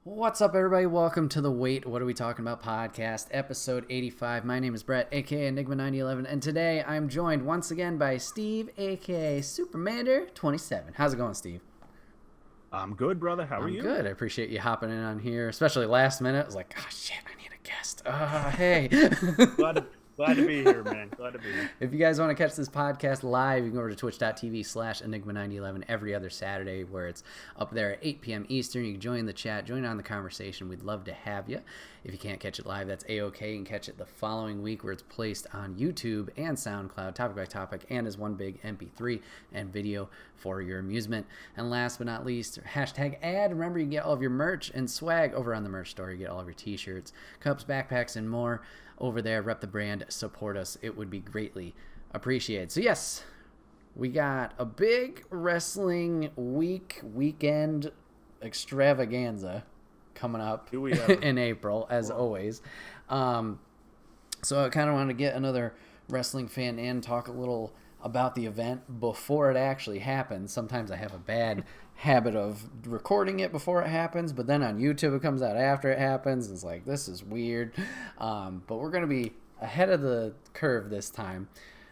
What's up, everybody? Welcome to the Wait, What Are We Talking About podcast, episode 85. My name is Bret, aka Enigma9011, and today I'm joined once again by Steve, aka Supermander27. How's it going, Steve? I'm good, brother. How are you? I'm good. I appreciate you hopping in on here, especially last minute. I was like, oh, shit, I need a guest. Hey. Glad to be here, man. Glad to be here. If you guys want to catch this podcast live, you can go over to twitch.tv/Enigma9011 every other Saturday, where it's up there at 8 p.m. Eastern. You can join the chat, join on the conversation. We'd love to have you. If you can't catch it live, that's A-OK. You can catch it the following week, where it's placed on YouTube and SoundCloud, topic by topic, and as one big MP3 and video for your amusement. And last but not least, hashtag ad. Remember, you can get all of your merch and swag over on the merch store. You get all of your t-shirts, cups, backpacks, and more over there. Rep the brand, support us. It would be greatly appreciated. So yes, we got a big wrestling weekend extravaganza coming up in April, as always. So I kind of want to get another wrestling fan in, talk a little about the event before it actually happens. Sometimes I have a bad habit of recording it before it happens, but then on YouTube it comes out after it happens. It's like, this is weird. But we're going to be ahead of the curve this time.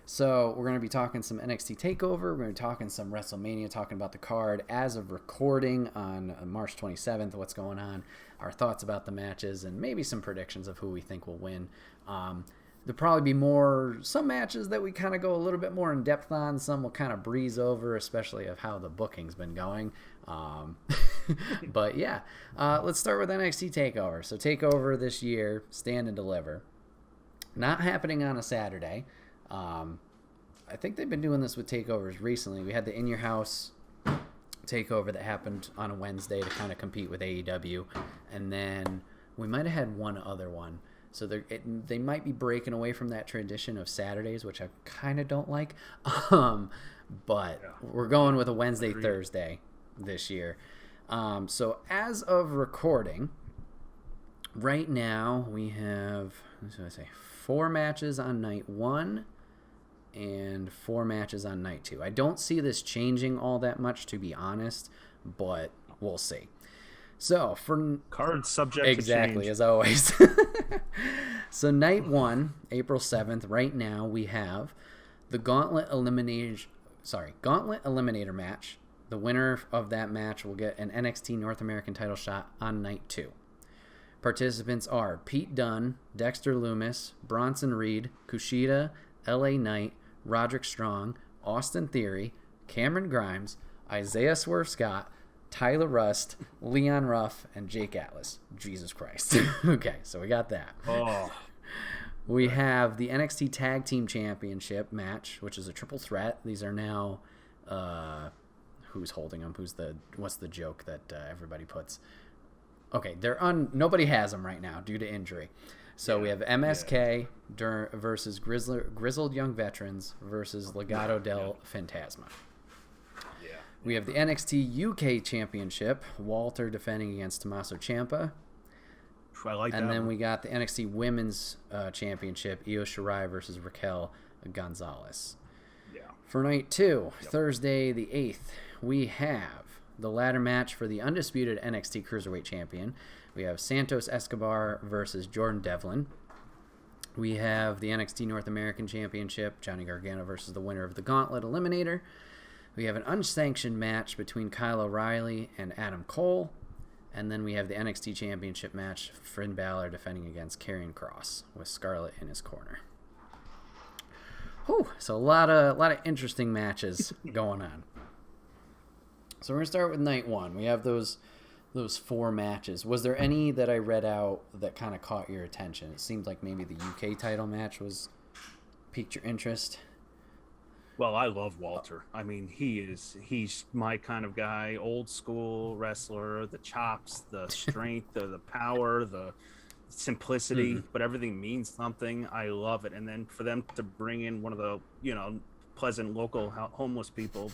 So we're going to be talking some NXT Takeover. We're going to be talking some WrestleMania, talking about the card as of recording on March 27th, what's going on, our thoughts about the matches, and maybe some predictions of who we think will win. There'll probably be some matches that we kind of go a little bit more in depth on. Some we'll kind of breeze over, especially of how the booking's been going. But yeah, let's start with NXT Takeover. So Takeover this year, Stand and Deliver. Not happening on a Saturday. I think they've been doing this with takeovers recently. We had the In Your House takeover that happened on a Wednesday to kind of compete with AEW, and then we might have had one other one. So they might be breaking away from that tradition of Saturdays, which I kind of don't like. But we're going with a Wednesday, Thursday this year. So as of recording, right now we have, what should I say, 4 matches on night 1 and 4 matches on night 2. I don't see this changing all that much, to be honest, but we'll see. So for card subject exactly to change. As always. So night 1, April 7th. Right now we have the Gauntlet Eliminator match. The winner of that match will get an NXT North American title shot on night 2. Participants are Pete Dunne, Dexter Lumis, Bronson Reed, Kushida, LA Knight, Roderick Strong, Austin Theory, Cameron Grimes, Isaiah Swerve Scott, Tyler Rust, Leon Ruff, and Jake Atlas. Jesus Christ. Okay, so we got that. We have the NXT Tag Team Championship match, which is a triple threat. These are now, who's holding them? What's the joke that everybody puts? Okay, nobody has them right now due to injury. So we have MSK versus Grizzled Young Veterans versus Legado del Fantasma. We have the NXT UK Championship, Walter defending against Tommaso Ciampa. I like that. And then we got the NXT Women's Championship, Io Shirai versus Raquel Gonzalez. Yeah. For night 2, Thursday the 8th, we have the ladder match for the undisputed NXT Cruiserweight Champion. We have Santos Escobar versus Jordan Devlin. We have the NXT North American Championship, Johnny Gargano versus the winner of the Gauntlet Eliminator. We have an unsanctioned match between Kyle O'Reilly and Adam Cole. And then we have the NXT Championship match, Finn Balor defending against Karrion Kross with Scarlett in his corner. Whew, so a lot of interesting matches going on. So we're going to start with night 1. We have those 4 matches. Was there any that I read out that kind of caught your attention? It seemed like maybe the UK title match piqued your interest. Well, I love Walter. I mean, he's my kind of guy, old school wrestler, the chops, the strength, the power, the simplicity, but everything means something. I love it. And then for them to bring in one of the, pleasant local homeless people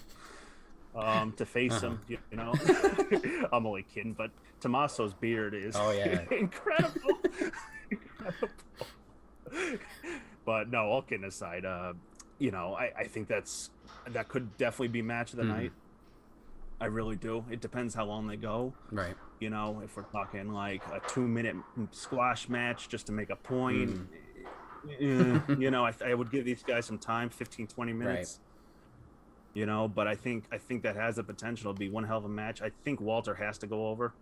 to face him, I'm only kidding, but Tommaso's beard is incredible. But no, all kidding aside, I think that could definitely be match of the night. I really do. It depends how long they go. Right. You know, if we're talking like a 2-minute squash match just to make a point, you know, I would give these guys some time, 15, 20 minutes. Right. You know, but I think that has the potential to be one hell of a match. I think Walter has to go over,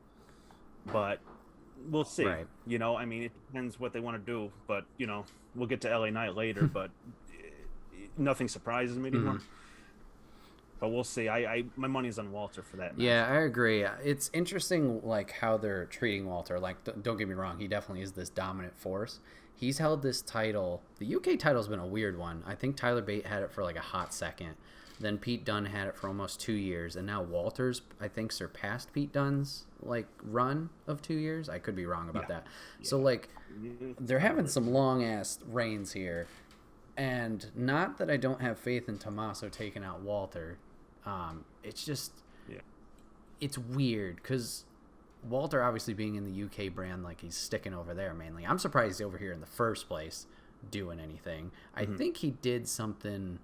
but we'll see. Right. You know, I mean, it depends what they want to do, but you know, we'll get to LA Knight later, but nothing surprises me anymore. But we'll see. My money's on Walter for that match. Yeah, I agree. It's interesting, like, how they're treating Walter. Like, don't get me wrong, he definitely is this dominant force. He's held this title. The UK title's been a weird one. I think Tyler Bate had it for like a hot second. Then Pete Dunne had it for almost 2 years, and now Walter's, I think, surpassed Pete Dunne's like run of 2 years. I could be wrong about that. Yeah. So like, they're having some long ass reigns here, and not that I don't have faith in Tommaso taking out Walter. It's just, it's weird because Walter obviously being in the UK brand, like he's sticking over there mainly. I'm surprised he's over here in the first place doing anything. I think he did something.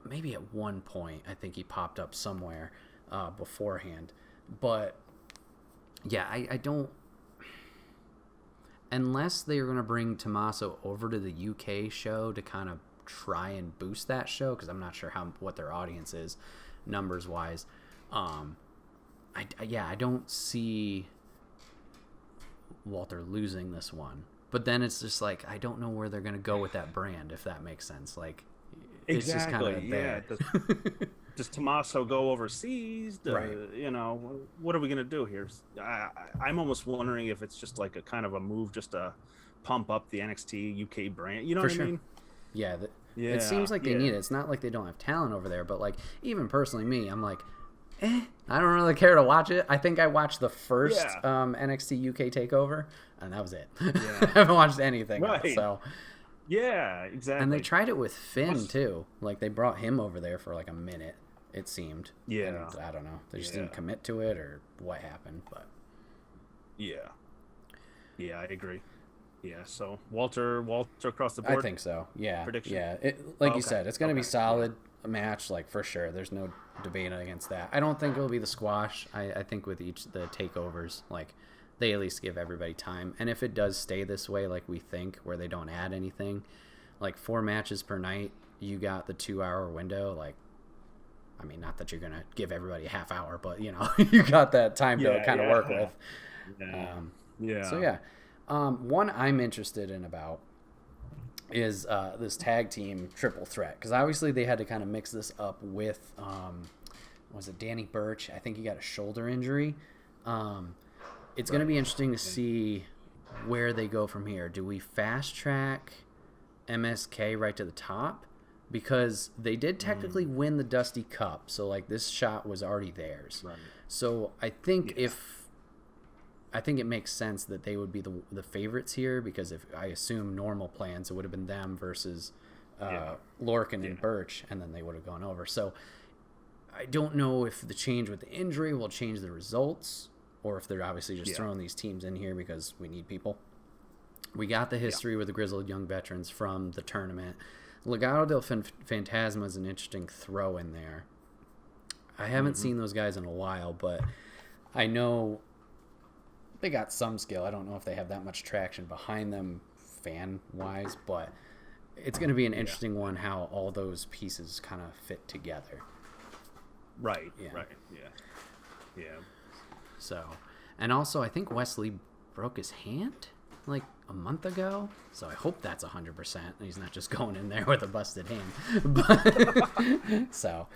Maybe at one point, I think he popped up somewhere beforehand. But, yeah, I don't... Unless they're going to bring Tommaso over to the UK show to kind of try and boost that show, because I'm not sure what their audience is, numbers-wise. I don't see Walter losing this one. But then it's just like, I don't know where they're going to go with that brand, if that makes sense. Like... It's exactly. Just kind of does Tommaso go overseas? Right. You know, what are we gonna do here? I'm almost wondering if it's just like a kind of a move just to pump up the NXT UK brand. You know what I mean? Yeah. It seems like they need it. It's not like they don't have talent over there, but like even personally, me, I'm like, I don't really care to watch it. I think I watched the first NXT UK Takeover, and that was it. Yeah. I haven't watched anything else, so. Yeah, exactly. And they tried it with Finn too. Like they brought him over there for like a minute, it seemed. Yeah. And I don't know. They just didn't commit to it or what happened, but yeah, I agree. Yeah, so Walter across the board. I think so. Yeah. Prediction. Yeah. You said, it's going to be solid match, like for sure. There's no debating against that. I don't think it'll be the squash. I think with each the takeovers, like they at least give everybody time. And if it does stay this way, like we think, where they don't add anything, like 4 matches per night, you got the 2-hour window. Like, I mean, not that you're going to give everybody a half hour, but, you know, you got that time to kind of work with. So, one I'm interested in about is this tag team triple threat. Because obviously they had to kind of mix this up with, was it Danny Burch? I think he got a shoulder injury. It's going to be interesting to see where they go from here. Do we fast track MSK right to the top? Because they did technically win the Dusty Cup, so like this shot was already theirs. Right. So I think I think it makes sense that they would be the favorites here, because if I assume normal plans, it would have been them versus Lorcan and Burch, and then they would have gone over. So I don't know if the change with the injury will change the results, or if they're obviously just throwing these teams in here because we need people. We got the history with the grizzled young veterans from the tournament. Legado del Fantasma is an interesting throw in there. I haven't seen those guys in a while, but I know they got some skill. I don't know if they have that much traction behind them fan-wise, but it's going to be an interesting one how all those pieces kind of fit together. Right. Yeah. So, and also I think Wesley broke his hand like a month ago, so I hope that's 100%. He's not just going in there with a busted hand. But, so,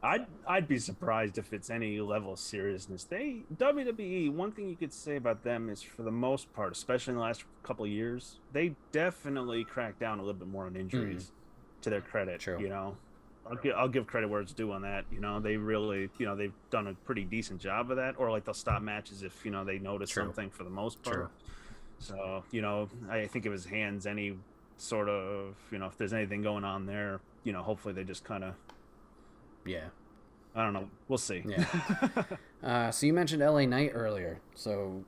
I'd be surprised if it's any level of seriousness. WWE, one thing you could say about them is, for the most part, especially in the last couple of years, they definitely cracked down a little bit more on injuries. To their credit. True. You know, I'll give credit where it's due on that. You know, they really, they've done a pretty decent job of that. Or like they'll stop matches if they notice something, for the most part. True. So I think of his hands, any sort of if there's anything going on there, hopefully they just kind of. Yeah. I don't know. We'll see. Yeah. So you mentioned LA Knight earlier. So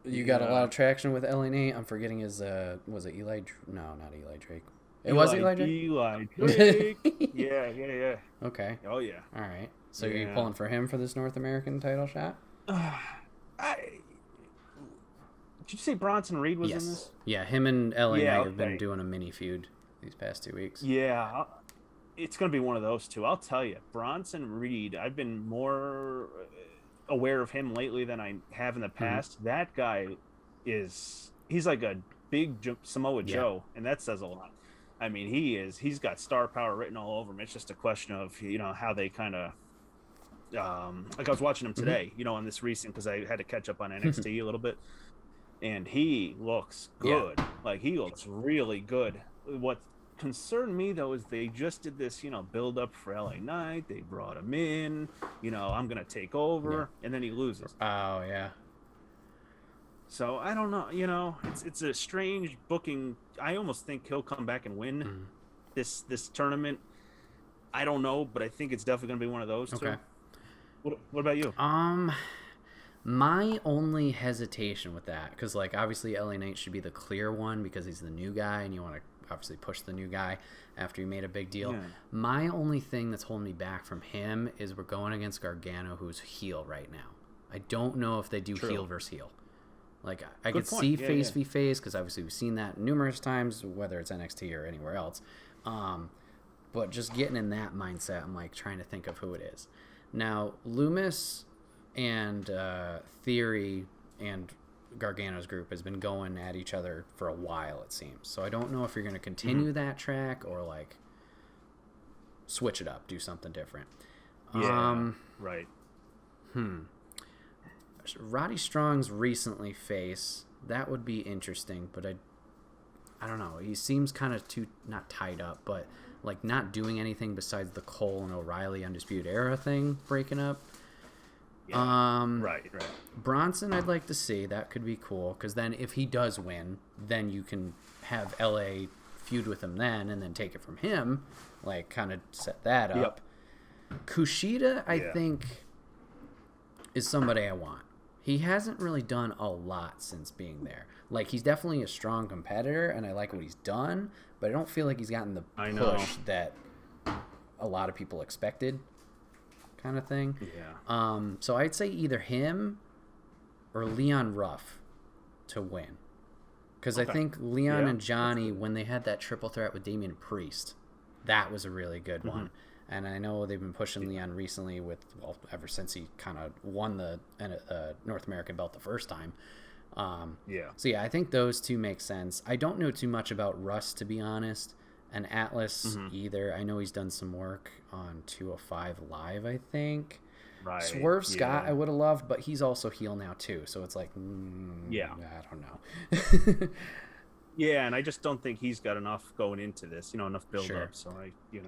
you got a lot of traction with LA Knight. I'm forgetting his, was it Eli? No, not Eli Drake. It was Eli Drake? Eli Drake. Yeah. Okay. Oh, yeah. All right. So are you pulling for him for this North American title shot? Did you say Bronson Reed was in this? Yeah, him and LA Knight have been doing a mini feud these past 2 weeks. Yeah, it's going to be one of those two. I'll tell you, Bronson Reed, I've been more aware of him lately than I have in the past. Mm-hmm. That guy he's like a big Samoa Joe, and that says a lot. I mean, he's got star power written all over him. It's just a question of, how they kind of, like I was watching him today, on this recent, because I had to catch up on NXT a little bit. And he looks good. Yeah. Like, he looks really good. What concerned me, though, is they just did this, build up for LA Knight. They brought him in. I'm going to take over. Yeah. And then he loses. Oh, yeah. So, I don't know. It's a strange booking. I almost think he'll come back and win this tournament. I don't know, but I think it's definitely going to be one of those two. What about you? My only hesitation with that, because, like, obviously LA Knight should be the clear one because he's the new guy, and you want to obviously push the new guy after you made a big deal. Yeah. My only thing that's holding me back from him is we're going against Gargano, who's heel right now. I don't know if they do heel versus heel. Like, I could see face v face, because obviously we've seen that numerous times, whether it's NXT or anywhere else. But just getting in that mindset, I'm, like, trying to think of who it is. Now, Loomis and Theory and Gargano's group has been going at each other for a while, it seems. So I don't know if you're going to continue that track or, like, switch it up, do something different. Yeah, right. Roddy Strong's recently face, that would be interesting, but I don't know. He seems kind of too, not tied up, but, like, not doing anything besides the Cole and O'Reilly Undisputed Era thing breaking up. Yeah. Right. Bronson, I'd like to see. That could be cool, because then if he does win, then you can have LA feud with him then, and then take it from him, like, kind of set that up. Kushida, I think, is somebody I want. He hasn't really done a lot since being there. Like, he's definitely a strong competitor, and I like what he's done, but I don't feel like he's gotten the push that a lot of people expected. Kind of thing. Yeah. So I'd say either him or Leon Ruff to win. Because I think Leon and Johnny, when they had that triple threat with Damian Priest, that was a really good one. And I know they've been pushing Leon recently ever since he kind of won the North American belt the first time. So yeah, I think those two make sense. I don't know too much about Russ, to be honest. And Atlas either. I know he's done some work on 205 Live, I think. Right. Swerve Scott I would have loved, but he's also heel now too. So it's like, I don't know. Yeah, and I just don't think he's got enough going into this, enough build up. So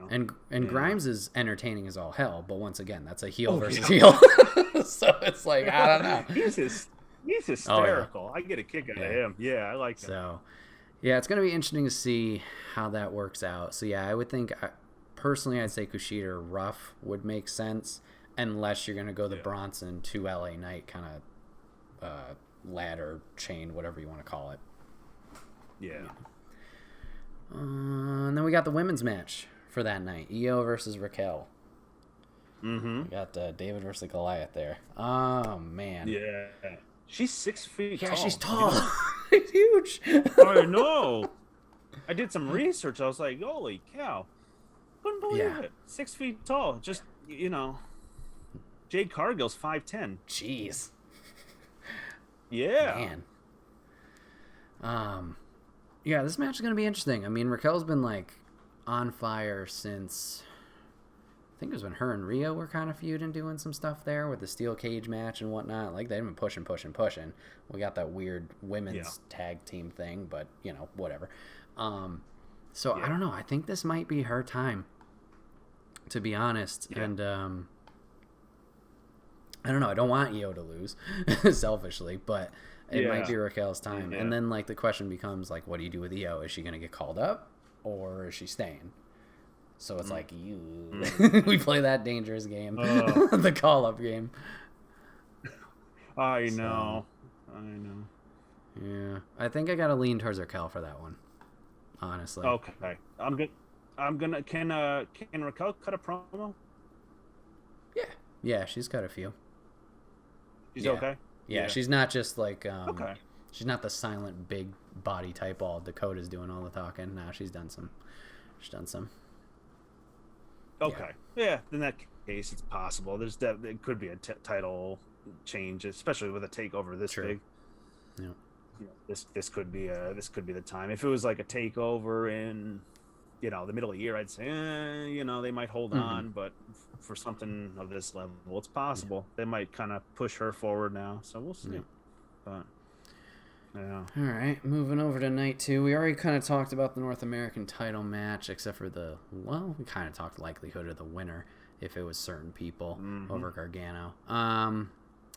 And Grimes is entertaining as all hell, but once again, that's a heel versus heel. So it's like, I don't know. He's hysterical. I get a kick out of him. Yeah, I like him. So yeah, it's going to be interesting to see how that works out. So, yeah, I would think, personally, I'd say Kushida or Ruff would make sense, unless you're going to go the Bronson to LA Knight kind of ladder chain, whatever you want to call it. Yeah. And then we got the women's match for that night. Io versus Raquel. Mm-hmm. We got David versus Goliath there. Oh, man. Yeah. She's 6 feet tall. Yeah, she's tall. She's huge. I know. I did some research. I was like, holy cow. Couldn't believe it. 6 feet tall. Just, Jade Cargill's 5'10". Jeez. Yeah. Man. Yeah, this match is going to be interesting. I mean, Raquel's been, like, on fire since, I think it was when her and Rhea were kind of feuding, doing some stuff there with the steel cage match and whatnot. Like, they've been pushing. We got that weird women's tag team thing, but, whatever. So I don't know. I think this might be her time, to be honest. Yeah. And I don't know. I don't want Io to lose, selfishly, but it might be Raquel's time. Yeah. And then, like, the question becomes, like, what do you do with Io? Is she going to get called up, or is she staying? So it's like, we play that dangerous game, the call-up game. I know. Yeah. I think I got to lean towards Raquel for that one. honestly. Okay. Can Raquel cut a promo? Yeah, she's got a few. She's okay? Yeah, she's not just like okay. She's not the silent big body type all Dakota's doing all the talking. No, she's done some. Okay. Yeah, in that case it's possible. It could be a title change, especially with a takeover this big. Yeah. This could be the time. If it was like a takeover in the middle of the year, I'd say they might hold on, but for something of this level, it's possible they might kind of push her forward now. So we'll see. But yeah. All right, moving over to night 2. We already kind of talked about the North American title match, except for we kind of talked likelihood of the winner if it was certain people over Gargano.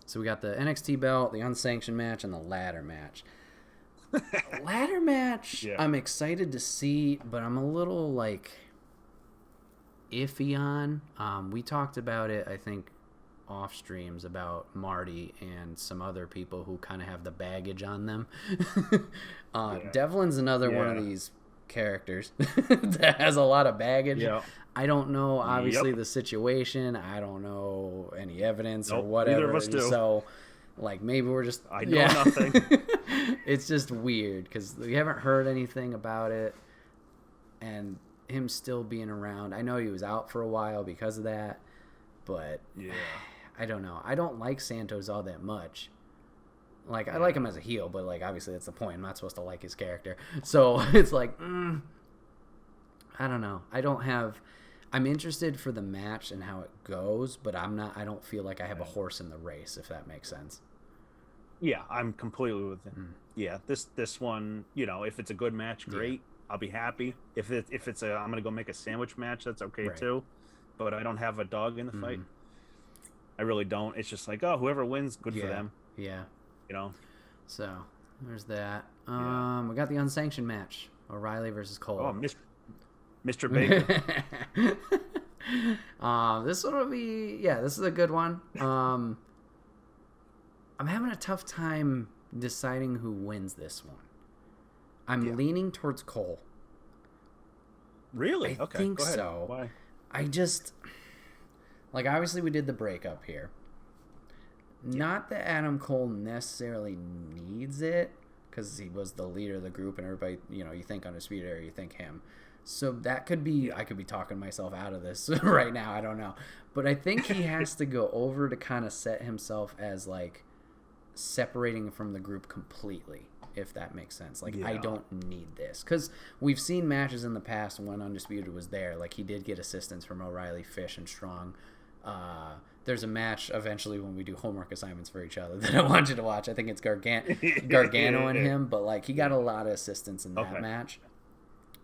So we got the NXT belt, the unsanctioned match, and the ladder match. Ladder match, I'm excited to see, but I'm a little iffy on. We talked about it, I think, off streams about Marty and some other people who kind of have the baggage on them. Devlin's another one of these characters that has a lot of baggage. I don't know, obviously, the situation. I don't know any evidence or whatever. Neither of us do. So, maybe we're just... I know nothing. It's just weird because we haven't heard anything about it, and him still being around. I know he was out for a while because of that, but I don't know. I don't like Santos all that much. I like him as a heel, but obviously that's the point. I'm not supposed to like his character. So it's I don't know. I'm interested for the match and how it goes, but I don't feel like I have a horse in the race, if that makes sense. Yeah, I'm completely with him. Yeah, this one, if it's a good match, great. I'll be happy. If it's I'm gonna go make a sandwich match, that's okay too. But I don't have a dog in the fight. I really don't. It's just whoever wins, good for them. Yeah. So there's that. We got the unsanctioned match: O'Reilly versus Cole. Oh, Mr. Baker. This one will be. Yeah, this is a good one. I'm having a tough time deciding who wins this one. I'm leaning towards Cole. Really? I think so. Why? I just obviously we did the breakup here. Not that Adam Cole necessarily needs it, because he was the leader of the group, and everybody, you think Undisputed Era, you think him. So that could be, I could be talking myself out of this right now. I don't know, but I think he has to go over to kind of set himself as separating from the group completely, if that makes sense. I don't need this, because we've seen matches in the past when Undisputed was there. He did get assistance from O'Reilly, Fish, and Strong. There's a match eventually when we do homework assignments for each other that I want you to watch. I think it's Gargano and him, but he got a lot of assistance in that match.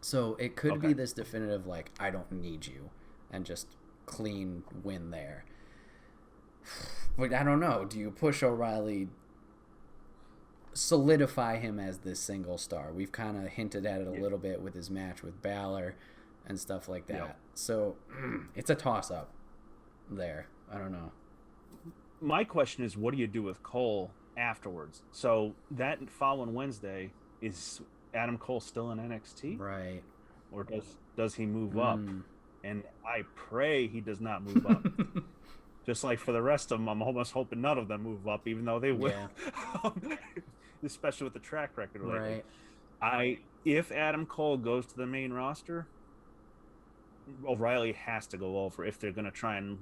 So it could be this definitive I don't need you, and just clean win there. But I don't know. Do you push O'Reilly, solidify him as this single star? We've kind of hinted at it a little bit with his match with Balor and stuff like that. So it's a toss-up there. I don't know. My question is, what do you do with Cole afterwards? So that following Wednesday, is Adam Cole still in NXT? Right. Or does he move up? And I pray he does not move up. Just like for the rest of them, I'm almost hoping none of them move up, even though they will. Especially with the track record lately. Right. If Adam Cole goes to the main roster, O'Reilly has to go over if they're going to try and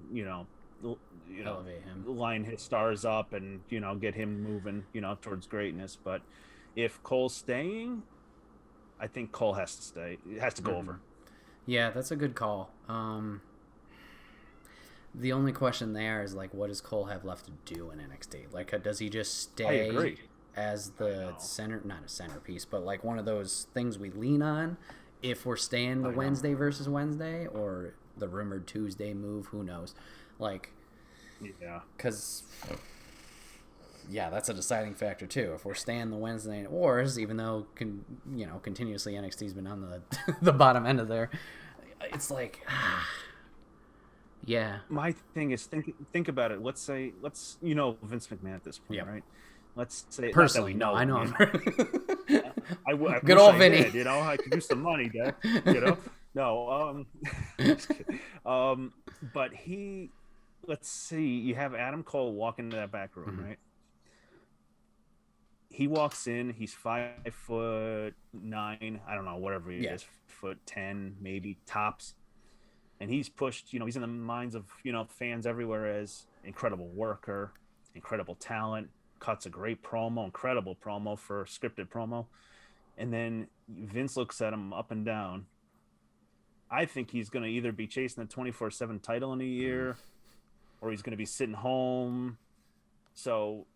elevate him, line his stars up, and get him moving towards greatness. But if Cole's staying, I think Cole has to stay. It has to go over. Yeah, that's a good call. The only question there is what does Cole have left to do in NXT? Does he just stay as the center, not a centerpiece, but one of those things we lean on if we're staying the Wednesday versus Wednesday, or the rumored Tuesday move? Who knows? Because that's a deciding factor too. If we're staying the Wednesday night wars, even though continuously NXT's been on the bottom end of there, it's My thing is, think about it. Let's Vince McMahon at this point, right? Let's say personally, no, I know him. I Good wish old I Vinny. did, I could use some money, Dad. No, just kidding. But let's see, you have Adam Cole walk into that back room, right? He walks in, he's 5'9", I don't know, whatever he is, 10 maybe tops. And he's pushed, he's in the minds of, fans everywhere as incredible worker, incredible talent, cuts a great promo, incredible promo for scripted promo. And then Vince looks at him up and down. I think he's going to either be chasing the 24/7 title in a year or he's going to be sitting home. So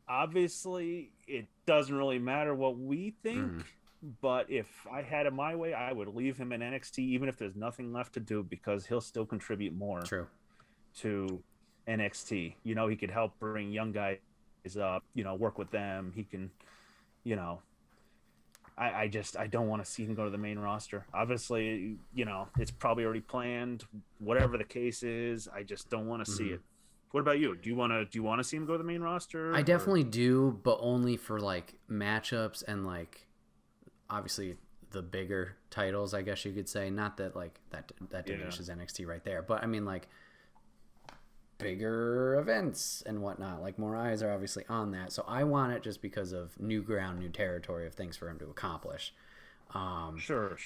obviously it doesn't really matter what we think. But if I had it my way, I would leave him in NXT, even if there's nothing left to do, because he'll still contribute more to NXT. He could help bring young guys up, work with them. He can, I don't want to see him go to the main roster. Obviously, it's probably already planned. Whatever the case is, I just don't want to see it. What about you? Do you want to see him go to the main roster? I definitely do, but only for like matchups and like obviously the bigger titles, I guess you could say. Not that like that diminishes NXT right there, but I mean like bigger events and whatnot. Like more eyes are obviously on that, so I want it just because of new ground, new territory of things for him to accomplish. Sure.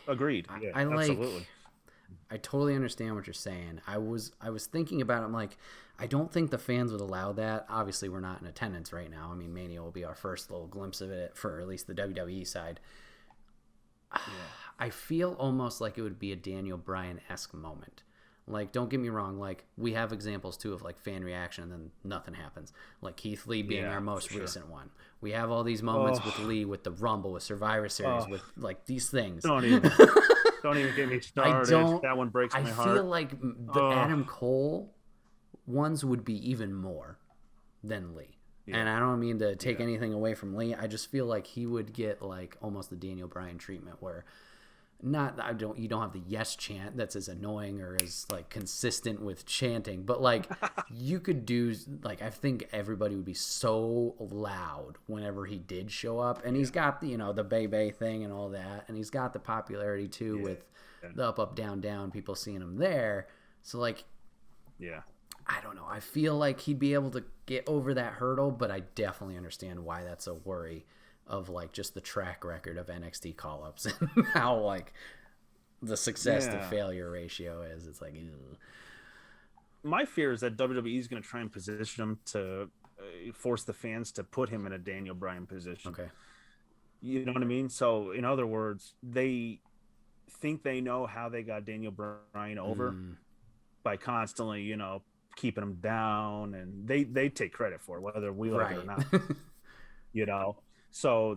Agreed. Yeah, absolutely. I totally understand what you're saying. I was thinking about it. I'm like, I don't think the fans would allow that. Obviously, we're not in attendance right now. I mean, Mania will be our first little glimpse of it for at least the WWE side. Yeah. I feel almost like it would be a Daniel Bryan-esque moment. Like, don't get me wrong. Like, we have examples, too, of, like, fan reaction and then nothing happens. Like, Keith Lee being our most recent one. We have all these moments with Lee, with the Rumble, with Survivor Series, with, like, these things. Don't even get me started. That one breaks my heart. I feel like the Adam Cole ones would be even more than Lee. Yeah. And I don't mean to take anything away from Lee. I just feel like he would get, like, almost the Daniel Bryan treatment where... you don't have the yes chant that's as annoying or as like consistent with chanting, but like you could do like, I think everybody would be so loud whenever he did show up, and he's got the Bay thing and all that, and he's got the popularity too with the up down down, people seeing him there. So like, I don't know, I feel like he'd be able to get over that hurdle, but I definitely understand why that's a worry of like just the track record of NXT call-ups and how like the success to failure ratio is. It's like, ew. My fear is that WWE is going to try and position him to force the fans to put him in a Daniel Bryan position. Okay. You know what I mean? So in other words, they think they know how they got Daniel Bryan over by constantly, keeping him down, and they take credit for it, whether we like it or not. So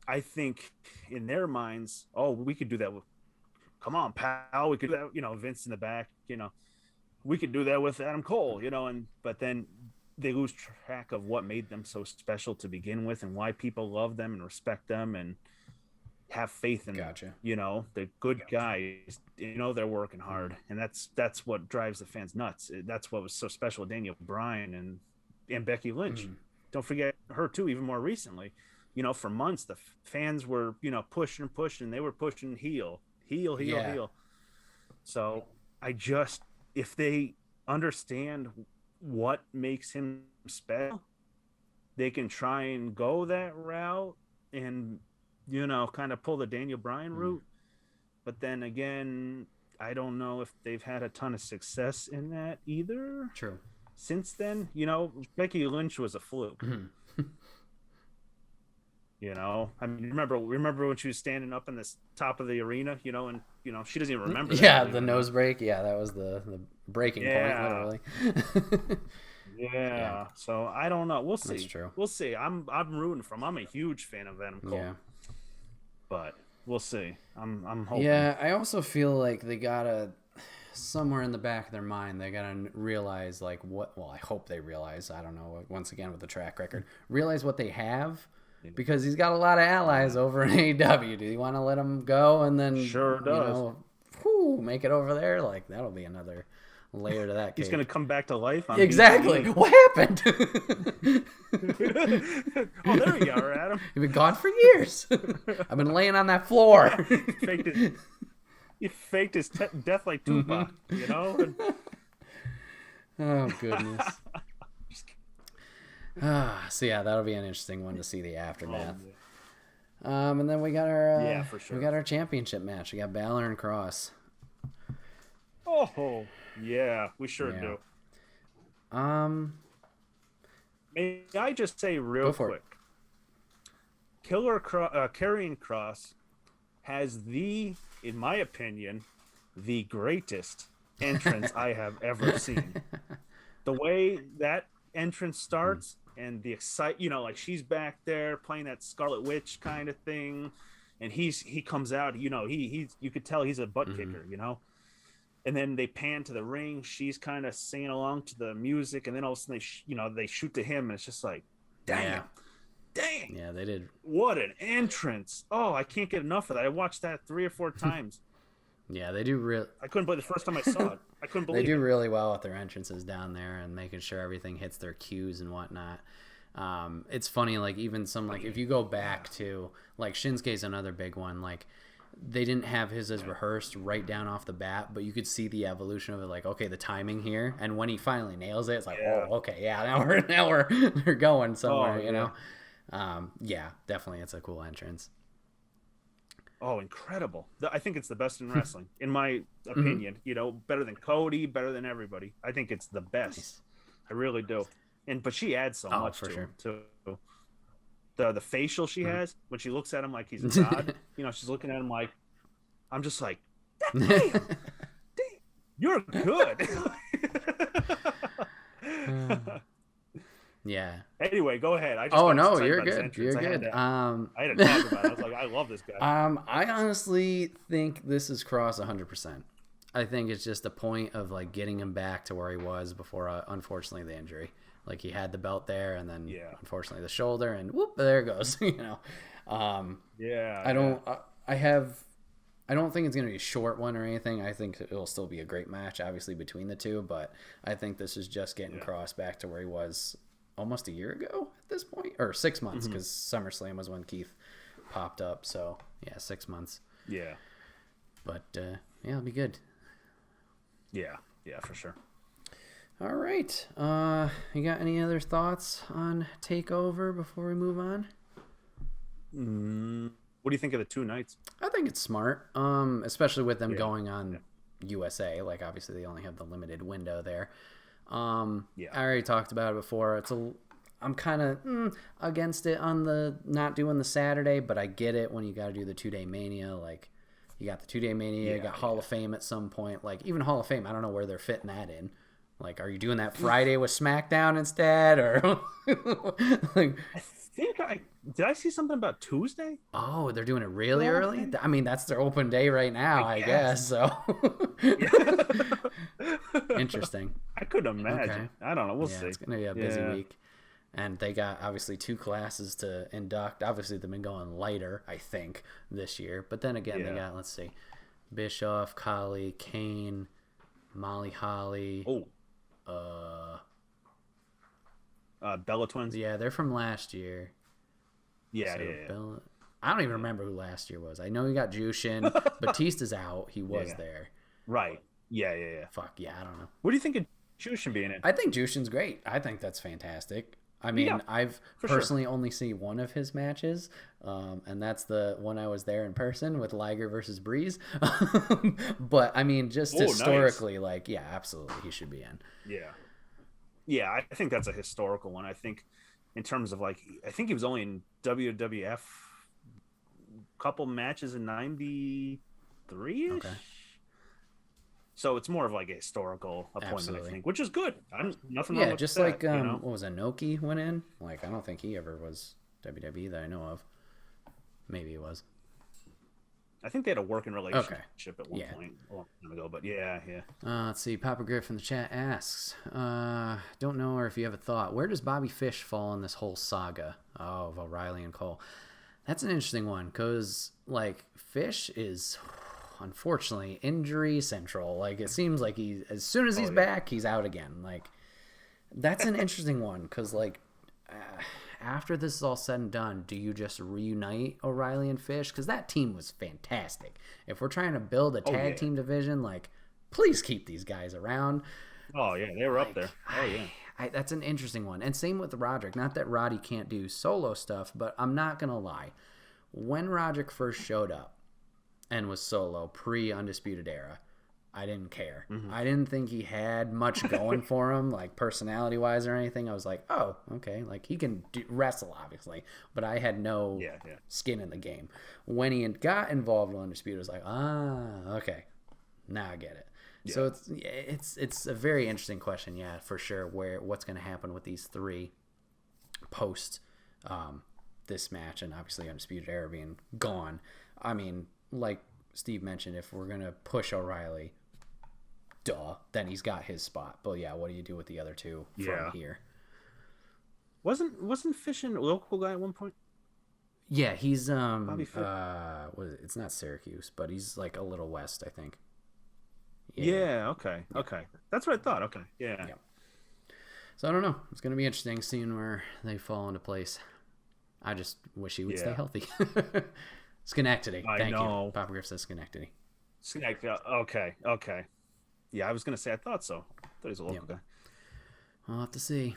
I think in their minds, we could do that with, come on, pal, we could do that, Vince in the back, we could do that with Adam Cole, but then they lose track of what made them so special to begin with and why people love them and respect them and have faith in them. They're good guys, they're working hard, and that's what drives the fans nuts. That's what was so special with Daniel Bryan and Becky Lynch. Don't forget her too, even more recently. For months, the fans were, pushing, and they were pushing heel. So if they understand what makes him special, they can try and go that route and, kind of pull the Daniel Bryan route. But then again, I don't know if they've had a ton of success in that either. True. Since then, Becky Lynch was a fluke. I mean, remember when she was standing up in the top of the arena, and she doesn't even remember. The nose break. Yeah, that was the breaking point, literally. So I don't know. We'll see. That's true. We'll see. I'm rooting for him. I'm a huge fan of Adam Cole. Yeah. But we'll see. I'm hoping. Yeah, I also feel like they gotta, somewhere in the back of their mind, they gotta realize like what. Well, I hope they realize. I don't know. Once again, with the track record, realize what they have. Because he's got a lot of allies over in AEW. Do you want to let him go and then sure does. Make it over there? Like that'll be another layer to that cake. He's gonna come back to life. Exactly. What happened? Oh, there you are, Adam. You've been gone for years. I've been laying on that floor. He faked his death like Tupac, you know. Oh goodness. So yeah, that'll be an interesting one to see the aftermath. And then we got our for sure. We got our championship match. We got Balor and Cross. Oh yeah, we sure do. May I just say real quick? Karrion Cross has in my opinion, the greatest entrance I have ever seen. The way that entrance starts and the like she's back there playing that Scarlet Witch kind of thing, and he comes out, you could tell he's a butt kicker, and then they pan to the ring, she's kind of singing along to the music, and then all of a sudden they shoot to him, and it's just like, dang, yeah, they did. What an entrance! Oh, I can't get enough of that. I watched that 3 or 4 times. Yeah, they do I couldn't believe the first time I saw it. I couldn't believe they do really well with their entrances down there and making sure everything hits their cues and whatnot. It's funny, like even some if you go back to like Shinsuke's another big one. Like they didn't have his as rehearsed right down off the bat, but you could see the evolution of it. Like, okay, the timing here, and when he finally nails it, it's like, oh, okay, yeah, now we're going somewhere, you know. Yeah, definitely, it's a cool entrance. Oh, incredible. I think it's the best in wrestling, in my opinion. Better than Cody, better than everybody. I think it's the best. Nice. I really do. But she adds so much to him, too. The facial she has, when she looks at him like he's a god, she's looking at him like, I'm just like, damn, you're good. Yeah. Anyway, go ahead. You're good. You're good. I had to talk about it. I was like, I love this guy. I honestly think this is Cross 100%. I think it's just a point of like getting him back to where he was before, unfortunately, the injury. Like he had the belt there, and then unfortunately the shoulder, and whoop, there it goes. I don't think it's going to be a short one or anything. I think it'll still be a great match, obviously, between the two. But I think this is just getting Cross back to where he was almost a year ago at this point. Or 6 months, because SummerSlam was when Keith popped up. So, 6 months. Yeah. But, it'll be good. Yeah, for sure. All right. You got any other thoughts on TakeOver before we move on? What do you think of the 2 nights? I think it's smart, especially with them going on USA. Like, obviously, they only have the limited window there. I already talked about it before. I'm kind of against it on the not doing the Saturday, but I get it when you got to do the 2-day Mania. Like, you got the 2-day Mania, you got Hall of Fame at some point. Like, even Hall of Fame, I don't know where they're fitting that in. Like, are you doing that Friday with SmackDown instead, or like? Did I see something about Tuesday? Oh, they're doing it really early. I mean, that's their open day right now, I guess. So interesting. I couldn't imagine. Okay. I don't know. We'll see. It's gonna be a busy week, and they got obviously 2 classes to induct. Obviously, they've been going lighter, I think, this year. But then again, they got Bischoff, Khali, Kane, Molly Holly. Bella Twins. Yeah, they're from last year. Yeah. Bella, I don't even remember who last year was. I know he got Jushin. Batista's out. He was there. Right. Yeah. Fuck, yeah, I don't know. What do you think of Jushin being in? I think Jushin's great. I think that's fantastic. I mean, I've personally only seen one of his matches, and that's the one I was there in person with Liger versus Breeze. But, I mean, just historically, absolutely, he should be in. Yeah, I think that's a historical one. I think in terms of, I think he was only in WWF a couple matches in 93-ish. Okay. So it's more of a historical appointment, I think, which is good. Nothing wrong with just that. What was it, Inoki went in? I don't think he ever was WWE that I know of. Maybe he was. I think they had a working relationship at one point a long time ago, but yeah. Let's see. Papa Griff in the chat asks, don't know or if you have a thought. Where does Bobby Fish fall in this whole saga of O'Reilly and Cole? That's an interesting one because, Fish is... unfortunately, injury central. Like, it seems like as soon as he's back, he's out again. Like, that's an interesting one because, like, after this is all said and done, do you just reunite O'Reilly and Fish? Because that team was fantastic. If we're trying to build a tag team division, like, please keep these guys around. Oh, yeah, they were up there. Oh, yeah. That's an interesting one. And same with Roderick. Not that Roddy can't do solo stuff, but I'm not going to lie. When Roderick first showed up and was solo, pre-Undisputed Era, I didn't care. Mm-hmm. I didn't think he had much going for him, like personality-wise or anything. I was like, oh, okay. Like, he can wrestle, obviously. But I had no skin in the game. When he got involved with Undisputed, I was like, okay. Now I get it. Yeah. So it's a very interesting question, yeah, for sure. What's going to happen with these three post this match, and obviously Undisputed Era being gone. I mean, like Steve mentioned, if we're going to push O'Reilly, then he's got his spot. But yeah, what do you do with the other two from here? Wasn't Fish a local guy at one point? Yeah, he's what is it? It's not Syracuse, but he's like a little west, I think. Yeah, okay. That's what I thought. Okay, yeah. So I don't know. It's going to be interesting seeing where they fall into place. I just wish he would stay healthy. Schenectady. Thank you. Papa Griff says Schenectady. Okay. Yeah, I was going to say I thought so. I thought he was a local guy. We'll have to see.